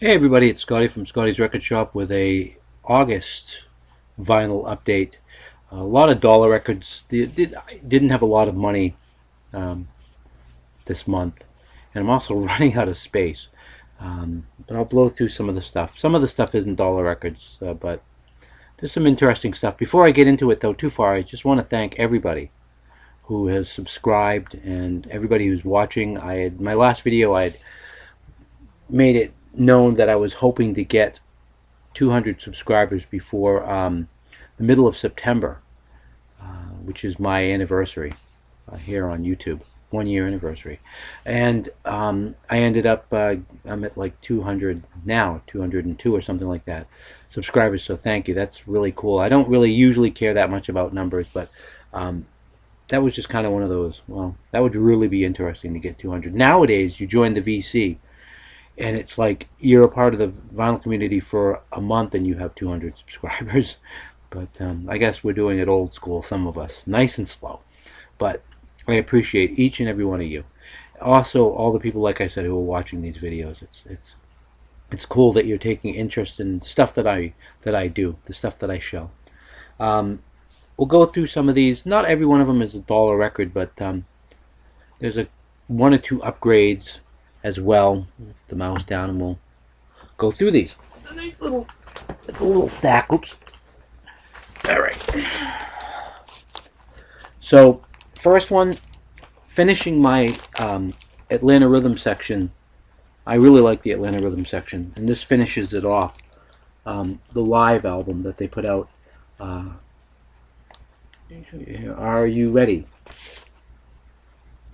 Hey everybody, it's Scotty from Scotty's Record Shop with a August vinyl update. A lot of dollar records. Didn't have a lot of money um, this month, and I'm also running out of space. But I'll blow through some of the stuff. Some of the stuff isn't dollar records, but there's some interesting stuff. Before I get into it, though, too far, I just want to thank everybody who has subscribed and everybody who's watching. My last video, I had made it known that I was hoping to get 200 subscribers before the middle of September, which is my anniversary here on YouTube, 1 year anniversary. And I ended up, I'm at like 200 now, 202 or something like that, subscribers. So thank you. That's really cool. I don't really usually care that much about numbers, but that was just kind of one of those, well, that would really be interesting to get 200. Nowadays, you join the VC, and it's like you're a part of the vinyl community for a month and you have 200 subscribers. But I guess we're doing it old school, some of us, nice and slow. But I appreciate each and every one of you. Also, all the people, like I said, who are watching these videos. It's cool that you're taking interest in stuff that I do, the stuff that I show. We'll go through some of these. Not every one of them is a dollar record, but there's one or two upgrades as well. The mouse down, and we'll go through these. It's a little stack. Oops. All right. So, first one, finishing my Atlanta Rhythm section. I really like the Atlanta Rhythm section, and this finishes it off. The live album that they put out. Are You Ready?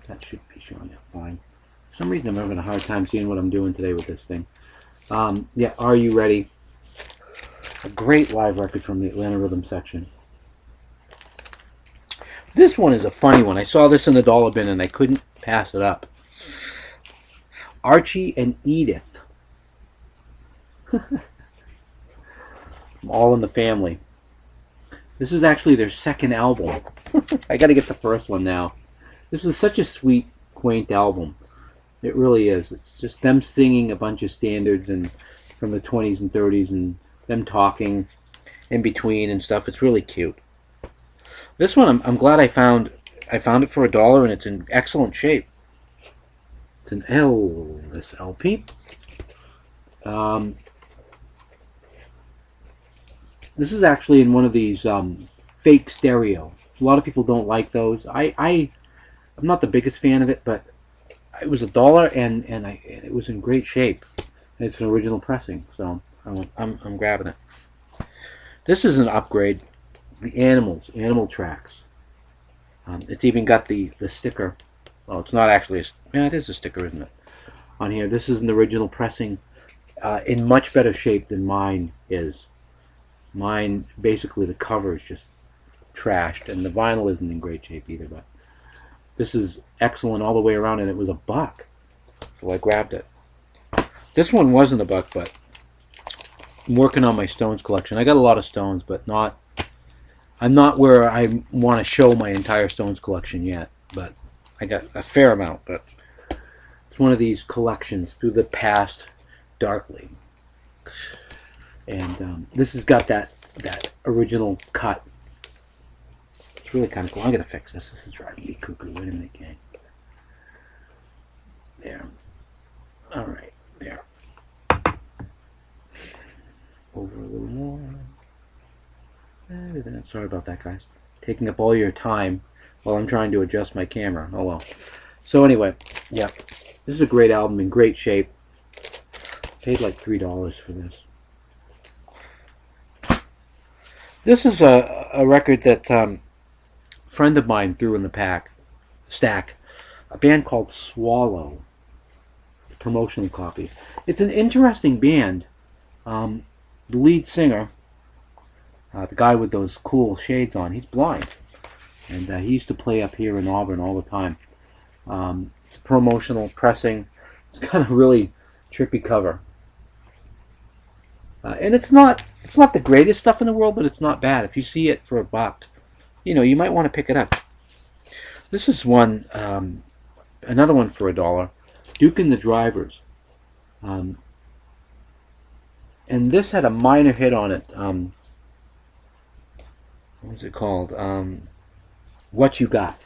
That should be showing up fine. For some reason I'm having a hard time seeing what I'm doing today with this thing. Yeah, Are You Ready? A great live record from the Atlanta Rhythm section. This one is a funny one. I saw this in the dollar bin and I couldn't pass it up. Archie and Edith. All in the Family. This is actually their second album. I gotta get the first one now. This is such a sweet, quaint album. It really is. It's just them singing a bunch of standards and from the 20s and 30s and them talking in between and stuff. It's really cute. This one I'm glad I found. I found it for $1 and it's in excellent shape. It's an this LP. This is actually in one of these fake stereo. A lot of people don't like those. I'm not the biggest fan of it, but it was $1 and it was in great shape. It's an original pressing, so I'm grabbing it. This is an upgrade. The Animal Tracks. It's even got the sticker. Well, it's not actually yeah, it is a sticker, isn't it? On here, this is an original pressing, in much better shape than mine is. Mine, basically, the cover is just trashed, and the vinyl isn't in great shape either. But this is excellent all the way around, and it was $1, so I grabbed it. This one wasn't $1, but I'm working on my Stones collection. I got a lot of Stones, but I'm not where I want to show my entire Stones collection yet. But I got a fair amount. But it's one of these collections through the past darkly. And this has got that original cut. It's really kind of cool. I'm going to fix this. This is driving me cuckoo. Wait a minute, gang. There. All right. There. Over a little more. Sorry about that, guys. Taking up all your time while I'm trying to adjust my camera. Oh well. So anyway, yeah. This is a great album in great shape. Paid like $3 for this. This is a record that a friend of mine threw in the stack. A band called Swallow. The promotional copy. It's an interesting band. The lead singer, the guy with those cool shades on, he's blind. And he used to play up here in Auburn all the time. It's a promotional pressing. It's kind of really trippy cover. And it's not the greatest stuff in the world, but it's not bad. If you see it for $1, you might want to pick it up. This is one, another one for $1. Duke and the Drivers. And this had a minor hit on it. What was it called? What You Got.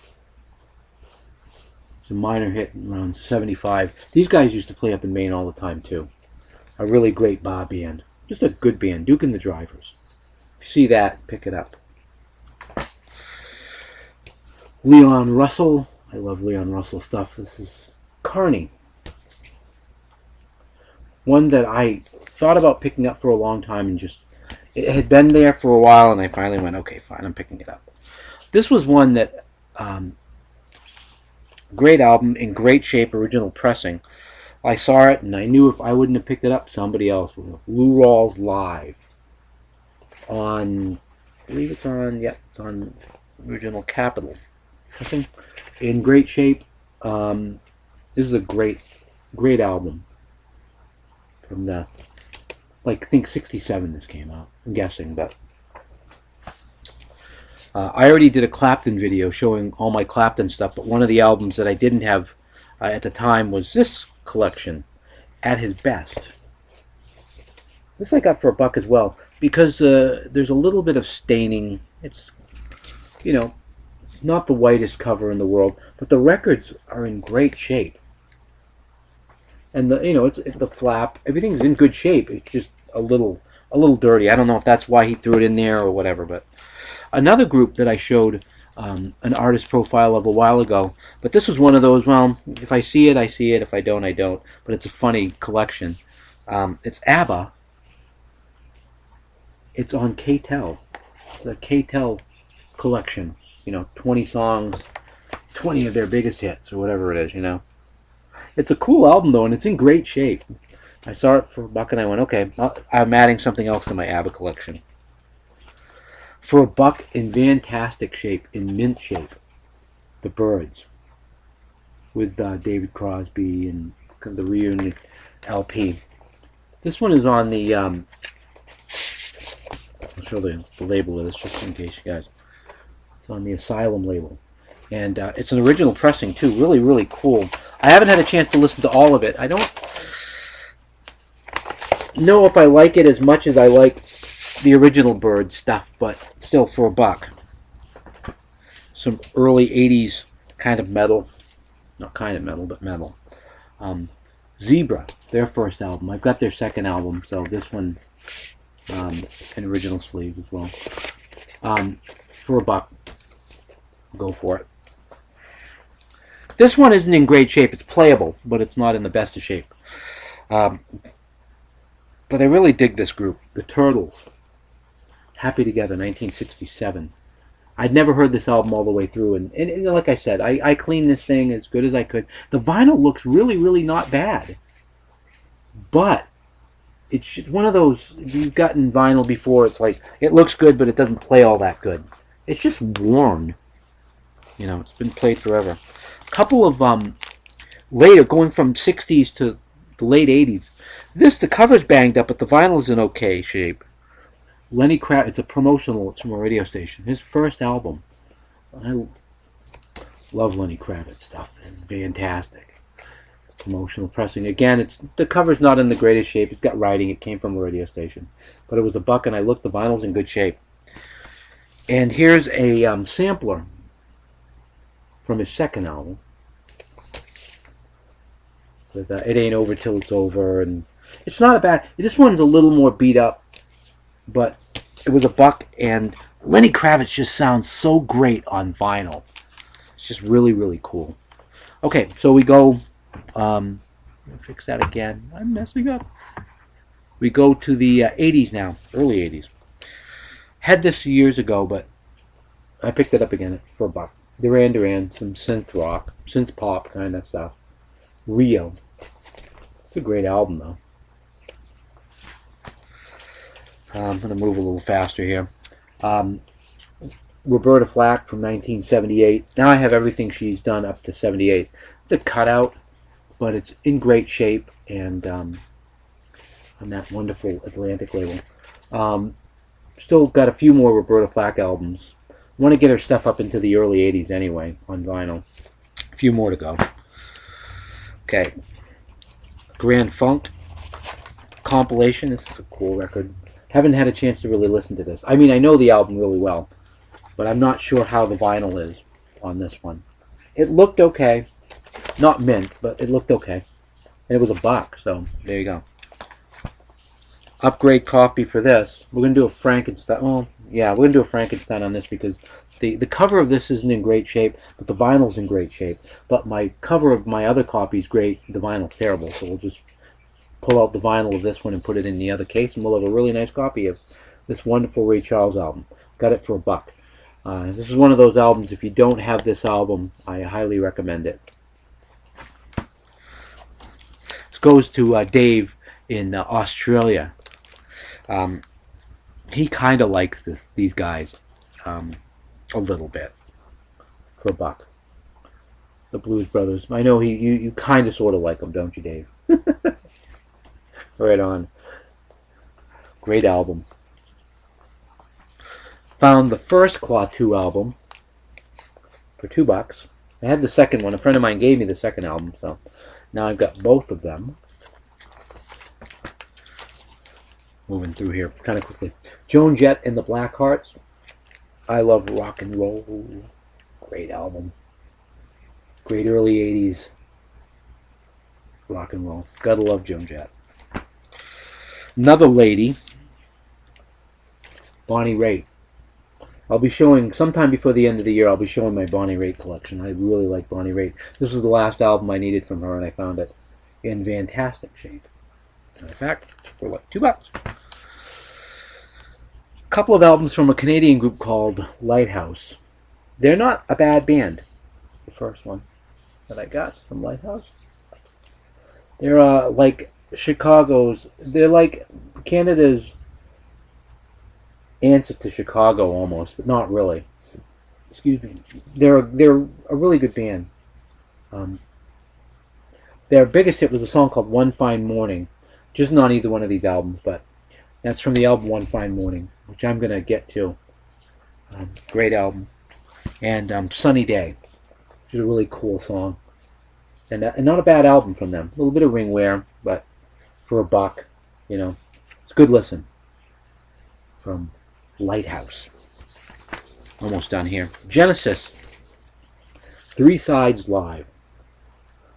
It's a minor hit around 75. These guys used to play up in Maine all the time too. A really great bar band. Just a good band. Duke and the Drivers. If you see that, pick it up. Leon Russell. I love Leon Russell stuff. This is Carney. One that I thought about picking up for a long time and just, it had been there for a while and I finally went, okay, fine, I'm picking it up. This was one that, great album, in great shape, original pressing. I saw it and I knew if I wouldn't have picked it up, somebody else would have. Lou Rawls Live. On, I believe it's on, yeah, it's on original Capitol. Pressing. In great shape. This is a great album. From the, like, I think 67 this came out. I'm guessing, but I already did a Clapton video showing all my Clapton stuff, but one of the albums that I didn't have at the time was this collection, At His Best. This I got for $1 as well, because there's a little bit of staining. It's, you know, not the whitest cover in the world, but the records are in great shape. And the, you know, it's the flap, everything's in good shape. It's just a little dirty. I don't know if that's why he threw it in there or whatever. But another group that I showed an artist profile of a while ago, but this was one of those. Well, if I see it, I see it. If I don't, I don't. But it's a funny collection. It's ABBA. It's on K-Tel. It's a K-Tel collection. You know, 20 songs, 20 of their biggest hits or whatever it is. You know. It's a cool album, though, and it's in great shape. I saw it for $1, and I went, okay, I'm adding something else to my ABBA collection. For $1, in fantastic shape, in mint shape, The Byrds, with David Crosby and the reunion LP. This one is on the, I'll show the label of this just in case you guys. It's on the Asylum label. And it's an original pressing, too. Really, really cool. I haven't had a chance to listen to all of it. I don't know if I like it as much as I like the original Bird stuff, but still for $1. Some early 80s kind of metal. Not kind of metal, but metal. Zebra, their first album. I've got their second album, so this one, an original sleeve as well. For $1. Go for it. This one isn't in great shape. It's playable, but it's not in the best of shape. But I really dig this group. The Turtles. Happy Together, 1967. I'd never heard this album all the way through. And like I said, I cleaned this thing as good as I could. The vinyl looks really, really not bad. But it's just one of those, you've gotten vinyl before, it's like, it looks good, but it doesn't play all that good. It's just worn. You know, it's been played forever. A couple of later, going from 60s to the late 80s, the cover's banged up, but the vinyl's in okay shape. Lenny Kravitz, it's a promotional, it's from a radio station. His first album. I love Lenny Kravitz stuff. It's fantastic. Promotional pressing. Again, the cover's not in the greatest shape. It's got writing. It came from a radio station. But it was $1, and I looked, the vinyl's in good shape. And here's a sampler from his second album. With It Ain't Over Till It's Over, and it's not a bad. This one's a little more beat up, but it was $1, and Lenny Kravitz just sounds so great on vinyl. It's just really, really cool. Okay, so we go. Fix that again. I'm messing up. We go to the 80s now, early 80s. Had this years ago, but I picked it up again for $1. Duran Duran, some synth rock, synth pop kind of stuff. Rio. It's a great album, though. I'm going to move a little faster here. Roberta Flack from 1978. Now I have everything she's done up to 78. It's a cutout, but it's in great shape, and on that wonderful Atlantic label. Still got a few more Roberta Flack albums. Want to get her stuff up into the early 80s anyway on vinyl. A few more to go. Okay. Grand Funk, compilation. This is a cool record. Haven't had a chance to really listen to this. I mean, I know the album really well, but I'm not sure how the vinyl is on this one. It looked okay. Not mint, but it looked okay. And it was $1, so there you go. Upgrade copy for this. We're going to do a Frankenstein. Well, yeah, we're going to do a Frankenstein on this because the cover of this isn't in great shape, but the vinyl's in great shape. But my cover of my other copy is great. The vinyl's terrible, so we'll just pull out the vinyl of this one and put it in the other case, and we'll have a really nice copy of this wonderful Ray Charles album. Got it for $1. This is one of those albums, if you don't have this album, I highly recommend it. This goes to Dave in Australia. He kind of likes these guys a little bit for $1. The Blues Brothers. I know you kind of sort of like them, don't you, Dave? Right on. Great album. Found the first Claw 2 album for $2. I had the second one. A friend of mine gave me the second album, so now I've got both of them. Moving through here kind of quickly. Joan Jett and the Blackhearts. I love rock and roll. Great album. Great early 80s rock and roll. Gotta love Joan Jett. Another lady, Bonnie Raitt. I'll be showing, sometime before the end of the year, I'll be showing my Bonnie Raitt collection. I really like Bonnie Raitt. This was the last album I needed from her, and I found it in fantastic shape. In fact, for what, $2? A couple of albums from a Canadian group called Lighthouse. They're not a bad band. The first one that I got from Lighthouse. They're like Chicago's. They're like Canada's answer to Chicago almost, but not really. Excuse me. They're a really good band. Their biggest hit was a song called One Fine Morning, which isn't on either one of these albums, but that's from the album One Fine Morning, which I'm going to get to. Great album. And Sunny Day, which is a really cool song. And not a bad album from them. A little bit of ring wear, but for $1, you know, it's a good listen. From Lighthouse. Almost done here. Genesis. 3 Sides Live.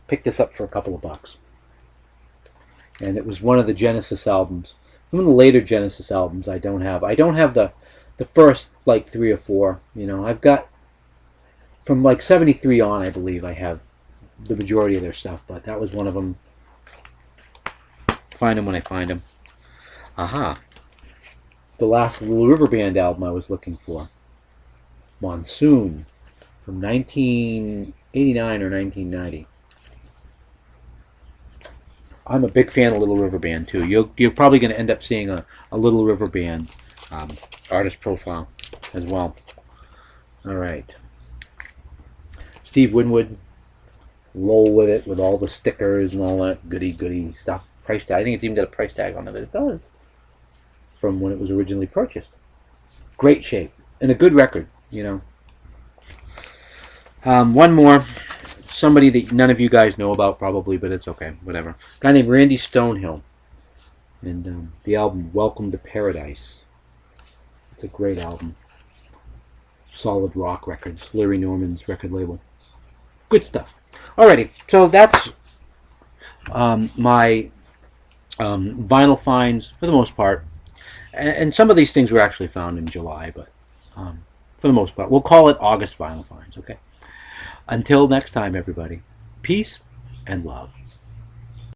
Picked this up for a couple of $. And it was one of the Genesis albums. Some of the later Genesis albums I don't have. I don't have the first like 3 or 4. You know, I've got from like 73 on, I believe I have the majority of their stuff, but that was one of them. Find them when I find them. Aha. The last Little River Band album I was looking for. Monsoon. From 1989 or 1990. I'm a big fan of Little River Band too. You're probably going to end up seeing a Little River Band artist profile as well. Alright. Steve Winwood. Roll with it with all the stickers and all that goody stuff. Price tag. I think it's even got a price tag on it. It does. From when it was originally purchased. Great shape. And a good record, you know. One more. Somebody that none of you guys know about probably, but it's okay. Whatever. A guy named Randy Stonehill. And the album Welcome to Paradise. It's a great album. Solid rock records. Larry Norman's record label. Good stuff. Alrighty, so that's my vinyl finds for the most part. And some of these things were actually found in July, but for the most part. We'll call it August vinyl finds, okay? Until next time, everybody. Peace and love.